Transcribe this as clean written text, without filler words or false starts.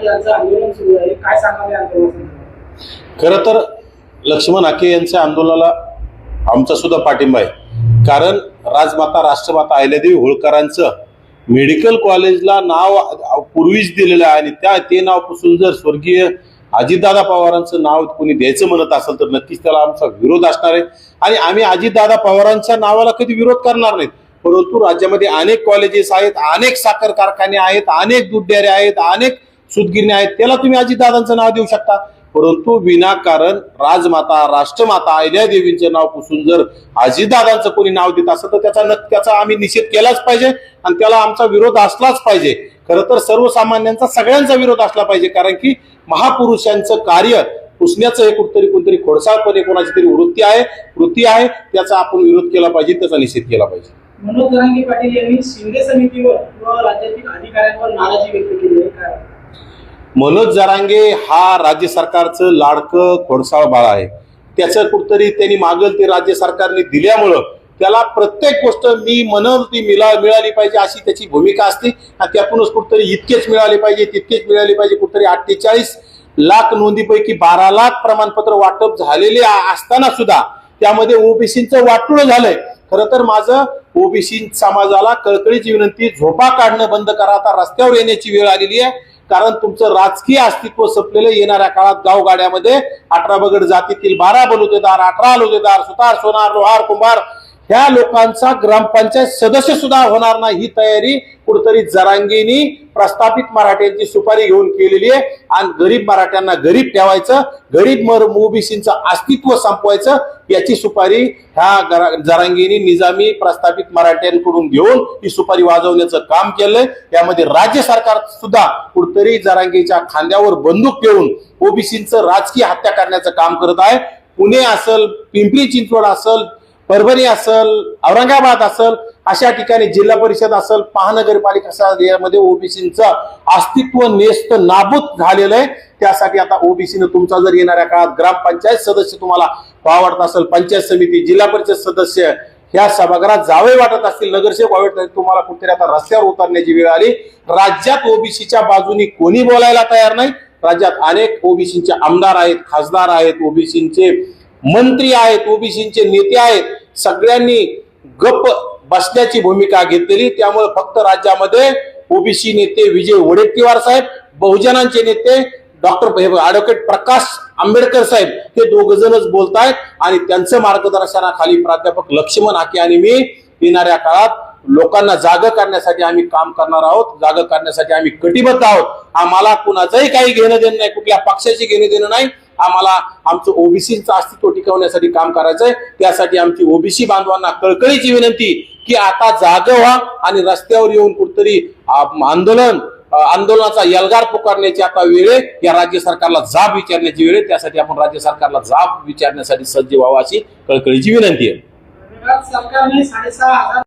यांचं आंदोलन सुरू आहे, काय सांगाल या आंदोलनाबद्दल? खरं तर लक्ष्मण हाके यांच्या आंदोलनाला आमचा सुद्धा पाठिंबा आहे. कारण राजमाता राष्ट्रमाता अहिल्यादेवी होळकरांचं मेडिकल कॉलेजला नाव पूर्वीच दिलेलं आहे आणि ते नाव पुसून जर स्वर्गीय अजितदादा पवारांचं नाव कोणी द्यायचं म्हणत असेल तर नक्कीच त्याला आमचा विरोध असणार आहे. आणि आम्ही अजितदादा पवारांच्या नावाला कधी विरोध करणार नाहीत. परंतु राज्यामध्ये अनेक कॉलेजेस आहेत, अनेक साखर कारखाने आहेत, अनेक दूध डेअरी आहेत, अनेक सूतगिरण्या आहेत, त्याला तुम्ही अजितदादांचं नाव देऊ शकता. परंतु विनाकारण राजमाता राष्ट्रमाता अहिल्यादेवींचं नाव पुसून जर अजितदादांचं कोणी नाव देत असेल तर त्याचा आम्ही निषेध केलाच पाहिजे आणि त्याला आमचा विरोध असलाच पाहिजे. खरं तर सर्वसामान्यांचा सगळ्यांचा विरोध असला पाहिजे. कारण की महापुरुषांचं कार्य पुसण्याचं हे कुठतरी खोडसाळपणे कोणाची तरी वृत्ती आहे त्याचा आपण विरोध केला पाहिजे, त्याचा निषेध केला पाहिजे. मनोज जरांगे पाटील यांनी शिंदे समितीवर व राज्यातील अधिकाऱ्यांवर नाराजी व्यक्त केली आहे. काय मनोज जरांगे हा राज्य सरकारचं लाडकं खोडसाळ बाळ आहे. त्याचं कुठतरी त्यांनी मागल ते राज्य सरकारने दिल्यामुळं त्याला प्रत्येक गोष्ट मी म्हणल ती मिळाली पाहिजे अशी त्याची भूमिका असते. आणि त्यातूनच कुठतरी इतकेच मिळाले पाहिजे तितकेच मिळाले पाहिजे. कुठतरी 48 लाख नोंदीपैकी 12 लाख प्रमाणपत्र वाटप झालेले असताना सुद्धा त्यामध्ये ओबीसीचं वाटोळं झालंय. खरं तर माझं ओबीसी समाजाला कळकळीची विनंती, झोपा काढणं बंद करा. आता रस्त्यावर येण्याची वेळ आलेली आहे. कारण तुमचं राजकीय अस्तित्व संपलेलं. येणाऱ्या काळात गावगाड्यामध्ये 18 बगड जातीतील 12 बलुतेदार, 18 लोतेदार, सुतार, सोनार, लोहार, कुंभार ह्या लोकांचा ग्रामपंचायत सदस्य सुद्धा होणार नाही ही तयारी कुठतरी जरांगेनी प्रस्थापित मराठ्यांची सुपारी घेऊन केलेली आहे. आणि गरीब मराठ्यांना गरीब ठेवायचं, गरीब ओबीसीचं अस्तित्व संपवायचं याची सुपारी ह्या जरांगेनी निजामी प्रस्थापित मराठ्यांकडून घेऊन ही सुपारी वाजवण्याचं काम केलंय. यामध्ये राज्य सरकार सुद्धा कुठतरी जरांगेच्या खांद्यावर बंदूक ठेवून ओबीसीचं राजकीय हत्या करण्याचं काम करत आहे. पुणे असेल, पिंपरी चिंचवड असेल, परभणी असेल, औरंगाबाद असेल अशा ठिकाणी जिल्हा परिषद असेल, महानगरपालिका असेल, यामध्ये ओबीसीचं अस्तित्व नेस्त नाबूद झालेलं आहे. त्यासाठी आता ओबीसीनं तुमचा जर येणाऱ्या काळात ग्रामपंचायत सदस्य तुम्हाला आवडत असेल, पंचायत समिती, जिल्हा परिषद सदस्य ह्या सभागृहात जावे वाटत असतील, नगरसेवक वाटत असतील, तुम्हाला कुठेतरी आता रस्त्यावर उतरण्याची वेळ आली. राज्यात ओबीसीच्या बाजूनी कोणी बोलायला तयार नाही. राज्यात अनेक ओबीसीचे आमदार आहेत, खासदार आहेत, ओबीसीचे मंत्री आहेत, ओबीसीचे नेते आहेत. सगळ्यांनी गप्प बसण्याची भूमिका घेतलेली. त्यामुळे फक्त राज्यामध्ये ओबीसी नेते विजय वडेट्टीवार साहेब, बहुजनांचे नेते डॉक्टर ॲडव्होकेट प्रकाश आंबेडकर साहेब हे दोघ जणच बोलतायत. आणि त्यांचं मार्गदर्शनाखाली प्राध्यापक लक्ष्मण हाके आणि मी येणाऱ्या काळात लोकांना जाग करण्यासाठी आम्ही काम करणार आहोत. जाग करण्यासाठी आम्ही कटिबद्ध आहोत. आम्हाला कुणाचंही काही घेणं देणं नाही, कुठल्या पक्षाची घेणं देणं नाही. आम्हाला आमचं ओबीसीचं अस्तित्व टिकवण्यासाठी काम करायचंय. त्यासाठी आमची ओबीसी बांधवांना कळकळीची विनंती की आता जाग व्हा आणि रस्त्यावर येऊन कुठतरी आंदोलनाचा यलगार पुकारण्याची आता वेळ आहे. या राज्य सरकारला जाब विचारण्याची वेळ आहे. त्यासाठी आपण राज्य सरकारला जाब विचारण्यासाठी सज्ज व्हावं अशी कळकळीची विनंती आहे. सरकारने 6,500